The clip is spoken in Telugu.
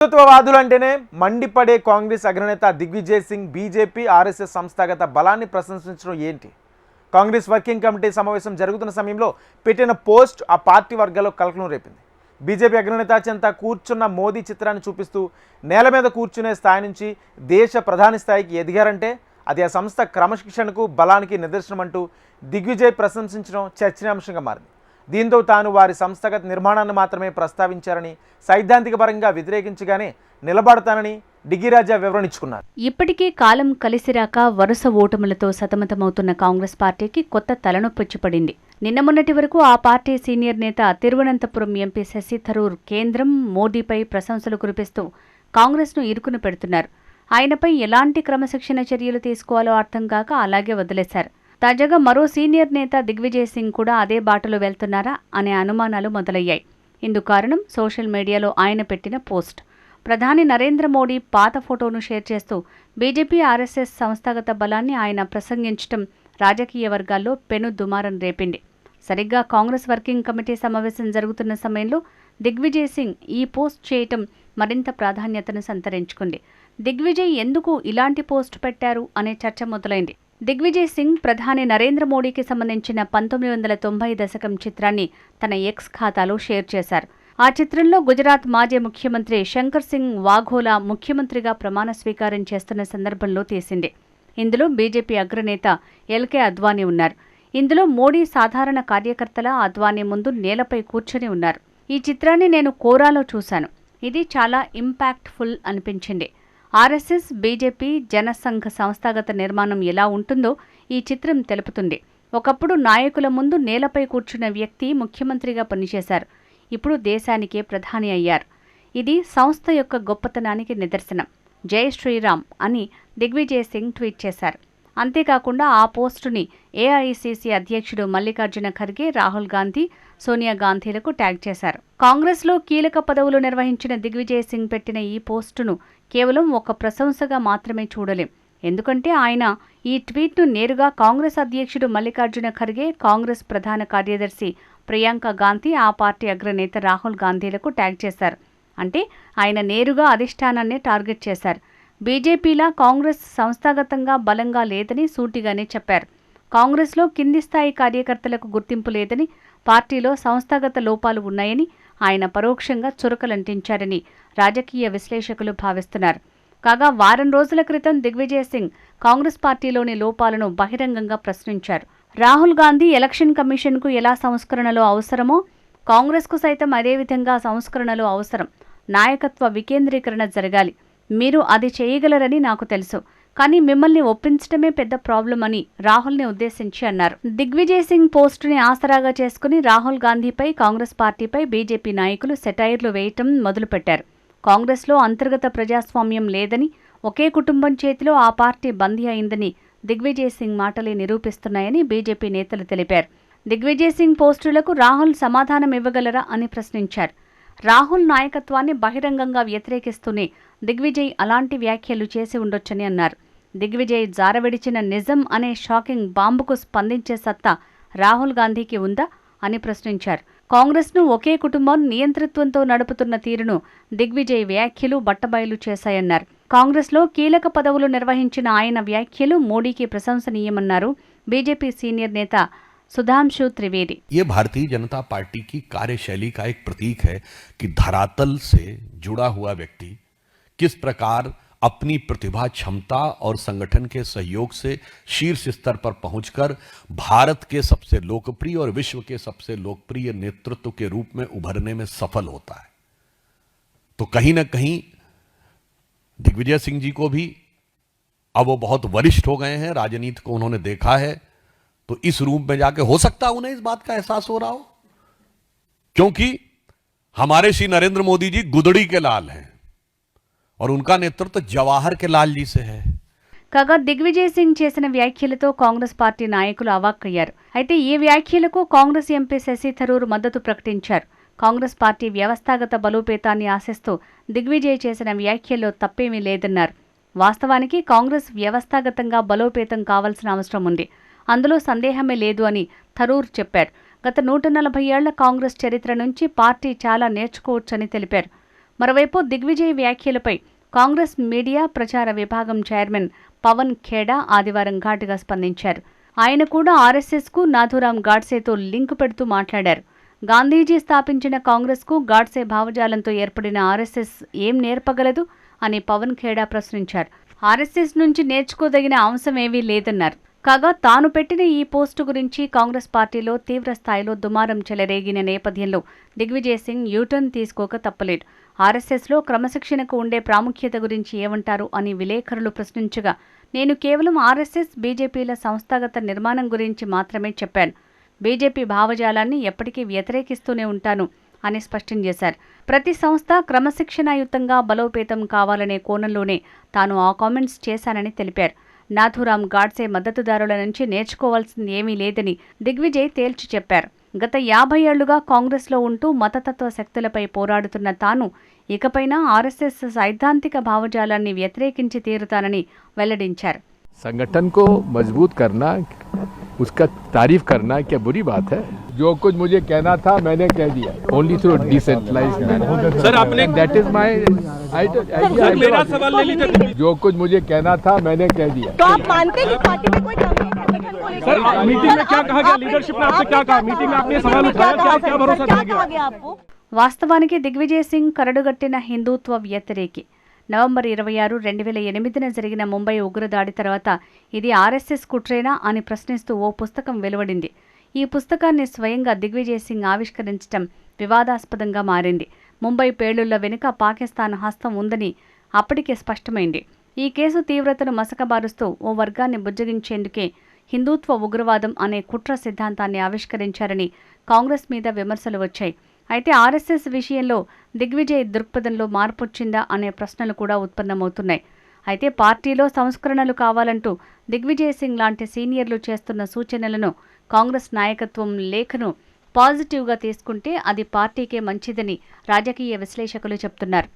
హిందుత్వవాదులు అంటేనే మండిపడే కాంగ్రెస్ అగ్రనేత దిగ్విజయ్ సింగ్ బీజేపీ ఆర్ఎస్ఎస్ సంస్థాగత బలాన్ని ప్రశంసించడం ఏంటి? కాంగ్రెస్ వర్కింగ్ కమిటీ సమావేశం జరుగుతున్న సమయంలో పెట్టిన పోస్ట్ ఆ పార్టీ వర్గాల్లో కలకలం రేపింది. బీజేపీ అగ్రనేత చెంత కూర్చున్న మోదీ చిత్రాన్ని చూపిస్తూ నేల మీద కూర్చునే స్థాయి నుంచి దేశ ప్రధాని స్థాయికి ఎదిగారంటే అది ఆ సంస్థ క్రమశిక్షణకు బలానికి నిదర్శనమంటూ దిగ్విజయ్ ప్రశంసించడం చర్చనీయాంశంగా మారింది. దీంతో తాను వారి సంస్థాగత నిర్మాణాన్ని మాత్రమే ప్రస్తావించారని, సైద్ధాంతిక పరంగా వ్యతిరేకించగానే నిలబడతానని డిగిరాజా వివరణ ఇచ్చుకున్నారు. ఇప్పటికీ కాలం కలిసిరాక వరుస ఓటములతో సతమతమవుతున్న కాంగ్రెస్ పార్టీకి కొత్త తలనొప్పొచ్చి పడింది. నిన్న మొన్నటి వరకు ఆ పార్టీ సీనియర్ నేత తిరువనంతపురం ఎంపీ శశి థరూర్ కేంద్రం మోదీపై ప్రశంసలు కురిపిస్తూ కాంగ్రెస్ను ఇరుకున పెడుతున్నారు. ఆయనపై ఎలాంటి క్రమశిక్షణ చర్యలు తీసుకోవాలో అర్థం కాక అలాగే వదిలేశారు. తాజాగా మరో సీనియర్ నేత దిగ్విజయ్ సింగ్ కూడా అదే బాటలో వెళ్తున్నారా అనే అనుమానాలు మొదలయ్యాయి. ఇందుకు కారణం సోషల్ మీడియాలో ఆయన పెట్టిన పోస్ట్. ప్రధాని నరేంద్ర మోడీ పాత ఫోటోను షేర్ చేస్తూ బీజేపీ ఆర్ఎస్ఎస్ సంస్థాగత బలాన్ని ఆయన ప్రసంగించడం రాజకీయ వర్గాల్లో పెను దుమారం రేపింది. సరిగ్గా కాంగ్రెస్ వర్కింగ్ కమిటీ సమావేశం జరుగుతున్న సమయంలో దిగ్విజయ్ సింగ్ ఈ పోస్ట్ చేయటం మరింత ప్రాధాన్యతను సంతరించుకుంది. దిగ్విజయ్ ఎందుకు ఇలాంటి పోస్ట్ పెట్టారు అనే చర్చ మొదలైంది. దిగ్విజయ్ సింగ్ ప్రధాని నరేంద్ర మోడీకి సంబంధించిన 1990 దశకం చిత్రాన్ని తన ఎక్స్ ఖాతాలో షేర్ చేశారు. ఆ చిత్రంలో గుజరాత్ మాజీ ముఖ్యమంత్రి శంకర్ సింగ్ వాఘోలా ముఖ్యమంత్రిగా ప్రమాణ స్వీకారం చేస్తున్న సందర్భంలో తీసింది. ఇందులో బీజేపీ అగ్రనేత ఎల్కే అద్వానీ ఉన్నారు. ఇందులో మోడీ సాధారణ కార్యకర్తల అద్వానీ ముందు నేలపై కూర్చొని ఉన్నారు. ఈ చిత్రాన్ని నేను కోరాలో చూశాను. ఇది చాలా ఇంపాక్ట్ఫుల్ అనిపించింది. ఆర్ఎస్ఎస్, బీజేపీ, జనసంఘ్ సంస్థాగత నిర్మాణం ఎలా ఉంటుందో ఈ చిత్రం తెలుపుతుంది. ఒకప్పుడు నాయకుల ముందు నేలపై కూర్చున్న వ్యక్తి ముఖ్యమంత్రిగా పనిచేశారు. ఇప్పుడు దేశానికే ప్రధాని అయ్యారు. ఇది సంస్థ యొక్క గొప్పతనానికి నిదర్శనం. జై శ్రీరామ్ అని దిగ్విజయ్ సింగ్ ట్వీట్ చేశారు. అంతేకాకుండా ఆ పోస్టుని ఏఐసీసీ అధ్యక్షుడు మల్లికార్జున ఖర్గే, రాహుల్ గాంధీ, సోనియా గాంధీలకు ట్యాగ్ చేశారు. కాంగ్రెస్లో కీలక పదవులు నిర్వహించిన దిగ్విజయ్ సింగ్ పెట్టిన ఈ పోస్టును కేవలం ఒక ప్రశంసగా మాత్రమే చూడలేం. ఎందుకంటే ఆయన ఈ ట్వీట్ను నేరుగా కాంగ్రెస్ అధ్యక్షుడు మల్లికార్జున ఖర్గే, కాంగ్రెస్ ప్రధాన కార్యదర్శి ప్రియాంక గాంధీ, ఆ పార్టీ అగ్రనేత రాహుల్ గాంధీలకు ట్యాగ్ చేశారు. అంటే ఆయన నేరుగా అధిష్టానాన్నే టార్గెట్ చేశారు. బీజేపీలా కాంగ్రెస్ సంస్థాగతంగా బలంగా లేదని సూటిగానే చెప్పారు. కాంగ్రెస్లో కింది స్థాయి కార్యకర్తలకు గుర్తింపు లేదని, పార్టీలో సంస్థాగత లోపాలు ఉన్నాయని ఆయన పరోక్షంగా చురకలంటించారని రాజకీయ విశ్లేషకులు భావిస్తున్నారు. కాగా వారం రోజుల క్రితం దిగ్విజయ్ సింగ్ కాంగ్రెస్ పార్టీలోని లోపాలను బహిరంగంగా ప్రశ్నించారు. రాహుల్ గాంధీ ఎలక్షన్ కమిషన్కు ఎలా సంస్కరణలు అవసరమో కాంగ్రెస్కు సైతం అదేవిధంగా సంస్కరణలు అవసరం. నాయకత్వ వికేంద్రీకరణ జరగాలి. మీరు అది చేయగలరని నాకు తెలుసు. కానీ మిమ్మల్ని ఒప్పించడమే పెద్ద ప్రాబ్లం అని రాహుల్ని ఉద్దేశించి అన్నారు. దిగ్విజయ్ సింగ్ పోస్టుని ఆసరాగా చేసుకుని రాహుల్ గాంధీపై, కాంగ్రెస్ పార్టీపై బీజేపీ నాయకులు సెటైర్లు వేయటం మొదలుపెట్టారు. కాంగ్రెస్లో అంతర్గత ప్రజాస్వామ్యం లేదని, ఒకే కుటుంబం చేతిలో ఆ పార్టీ బందీ అయిందని దిగ్విజయ్ సింగ్ మాటలే నిరూపిస్తున్నాయని బీజేపీ నేతలు తెలిపారు. దిగ్విజయ్ సింగ్ పోస్టులకు రాహుల్ సమాధానం ఇవ్వగలరా అని ప్రశ్నించారు. రాహుల్ నాయకత్వాన్ని బహిరంగంగా వ్యతిరేకిస్తూనే దిగ్విజయ్ అలాంటి వ్యాఖ్యలు చేసి ఉండొచ్చని అన్నారు. దిగ్విజయ్ జారవిడిచిన నిజం అనే షాకింగ్ బాంబుకు స్పందించే సత్తా రాహుల్ గాంధీకి ఉందా అని ప్రశ్నించారు. కాంగ్రెస్ను ఒకే కుటుంబం నియంతృత్వంతో నడుపుతున్న తీరును దిగ్విజయ్ వ్యాఖ్యలు బట్టబయలు చేశాయన్నారు. కాంగ్రెస్లో కీలక పదవులు నిర్వహించిన ఆయన వ్యాఖ్యలు మోడీకి ప్రశంసనీయమన్నారు బీజేపీ సీనియర్ నేత सुधांशु त्रिवेदी। ये भारतीय जनता पार्टी की कार्यशैली का एक प्रतीक है कि धरातल से जुड़ा हुआ व्यक्ति किस प्रकार अपनी प्रतिभा, क्षमता और संगठन के सहयोग से शीर्ष स्तर पर पहुंचकर भारत के सबसे लोकप्रिय और विश्व के सबसे लोकप्रिय नेतृत्व के रूप में उभरने में सफल होता है। तो कहीं ना कहीं दिग्विजय सिंह जी को भी अब वो बहुत वरिष्ठ हो गए हैं, राजनीति को उन्होंने देखा है, तो इस रूप में जाके हो सकता है उन्हें इस बात का एहसास हो रहा हो, क्योंकि हमारे श्री नरेंद्र मोदी जी गुदड़ी के लाल हैं और उनका नेतृत्व जवाहर के लाल जी से है। కాగా దిగ్విజయ్ సింగ్ చేసిన వ్యాఖ్యలతో కాంగ్రెస్ పార్టీ నాయకులు అవాక్కయ్యారు. అయితే ఈ వ్యాఖ్యలకు కాంగ్రెస్ ఎంపీ శశి థరూర్ మద్దతు ప్రకటించారు. కాంగ్రెస్ పార్టీ వ్యవస్థాగత బలోపేతాన్ని ఆశిస్తూ దిగ్విజయ్ చేసిన వ్యాఖ్యల్లో తప్పేమీ లేదన్నారు. వాస్తవానికి కాంగ్రెస్ వ్యవస్థాగతంగా బలోపేతం కావాల్సిన అవసరం ఉంది. అందులో సందేహమే లేదు అని థరూర్ చెప్పారు. గత 140 ఏళ్ల కాంగ్రెస్ చరిత్ర నుంచి పార్టీ చాలా నేర్చుకోవచ్చని తెలిపారు. మరోవైపు దిగ్విజయ్ వ్యాఖ్యలపై కాంగ్రెస్ మీడియా ప్రచార విభాగం చైర్మన్ పవన్ ఖేడా ఆదివారం ఘాటుగా స్పందించారు. ఆయన కూడా ఆర్ఎస్ఎస్కు నాథూరాం గాడ్సేతో లింకు పెడుతూ మాట్లాడారు. గాంధీజీ స్థాపించిన కాంగ్రెస్కు గాడ్సే భావజాలంతో ఏర్పడిన ఆర్ఎస్ఎస్ ఏం నేర్పగలదు అని పవన్ ఖేడా ప్రశ్నించారు. ఆర్ఎస్ఎస్ నుంచి నేర్చుకోదగిన అంశమేవీ లేదన్నారు. కాగా తాను పెట్టిన ఈ పోస్టు గురించి కాంగ్రెస్ పార్టీలో తీవ్ర స్థాయిలో దుమారం చెలరేగిన నేపథ్యంలో దిగ్విజయ్ సింగ్ యూటర్న్ తీసుకోక తప్పలేదు. ఆర్ఎస్ఎస్లో క్రమశిక్షణకు ఉండే ప్రాముఖ్యత గురించి ఏమంటారు అని విలేకరులు ప్రశ్నించగా, నేను కేవలం ఆర్ఎస్ఎస్ బీజేపీల సంస్థాగత నిర్మాణం గురించి మాత్రమే చెప్పాను. బీజేపీ భావజాలాన్ని ఎప్పటికీ వ్యతిరేకిస్తూనే ఉంటాను అని స్పష్టం చేశారు. ప్రతి సంస్థ క్రమశిక్షణాయుతంగా బలోపేతం కావాలనే కోణంలోనే తాను ఆ కామెంట్స్ చేశానని తెలిపారు. నాథూరాం గాడ్సే మద్దతుదారుల నుంచి నేర్చుకోవాల్సింది ఏమీ లేదని దిగ్విజయ్ తేల్చి చెప్పారు. గత 50 ఏళ్లుగా కాంగ్రెస్లో ఉంటూ మతతత్వ శక్తులపై పోరాడుతున్న తాను ఇకపైన ఆర్ఎస్ఎస్ సైద్ధాంతిక భావజాలాన్ని వ్యతిరేకించి తీరుతానని వెల్లడించారు. संगठन को मजबूत करना, उसका तारीफ करना क्या बुरी बात है? जो कुछ मुझे कहना था मैंने कह दिया. Only through decentralized manner. Sir आपने That is my. मेरा सवाल ले लीजिए. जो कुछ मुझे कहना था मैंने कह दिया. तो आप मानते हैं कि पार्टी में कोई कमी है संगठन को लेकर? सर मीटिंग में क्या कहा गया? लीडरशिप ने आपसे क्या कहा? मीटिंग में आपने सवाल उठाया, क्या भरोसा दिया क्या कहा गया? गया आपको? వాస్తవానికి దిగ్విజయ్ సింగ్ కరడుగట్టిన హిందూత్వ వ్యతిరేకి. నవంబర్ 26, 2008న జరిగిన ముంబై ఉగ్రదాడి తర్వాత ఇది ఆర్ఎస్ఎస్ కుట్రేనా అని ప్రశ్నిస్తూ ఓ పుస్తకం వెలువడింది. ఈ పుస్తకాన్ని స్వయంగా దిగ్విజయ్ సింగ్ ఆవిష్కరించడం వివాదాస్పదంగా మారింది. ముంబై పేలుళ్ల వెనుక పాకిస్తాన్ హస్తం ఉందని అప్పటికే స్పష్టమైంది. ఈ కేసు తీవ్రతను మసకబారుస్తూ ఓ వర్గాన్ని బుజ్జగించేందుకే హిందూత్వ ఉగ్రవాదం అనే కుట్ర సిద్ధాంతాన్ని ఆవిష్కరించారని కాంగ్రెస్ మీద విమర్శలు వచ్చాయి. అయితే ఆర్ఎస్ఎస్ విషయంలో దిగ్విజయ్ దృక్పథంలో మార్పొచ్చిందా అనే ప్రశ్నలు కూడా ఉత్పన్నమవుతున్నాయి. అయితే పార్టీలో సంస్కరణలు కావాలంటూ దిగ్విజయ్ సింగ్ లాంటి సీనియర్లు చేస్తున్న సూచనలను కాంగ్రెస్ నాయకత్వం లేఖను పాజిటివ్గా తీసుకుంటే అది పార్టీకే మంచిదని రాజకీయ విశ్లేషకులు చెబుతున్నారు.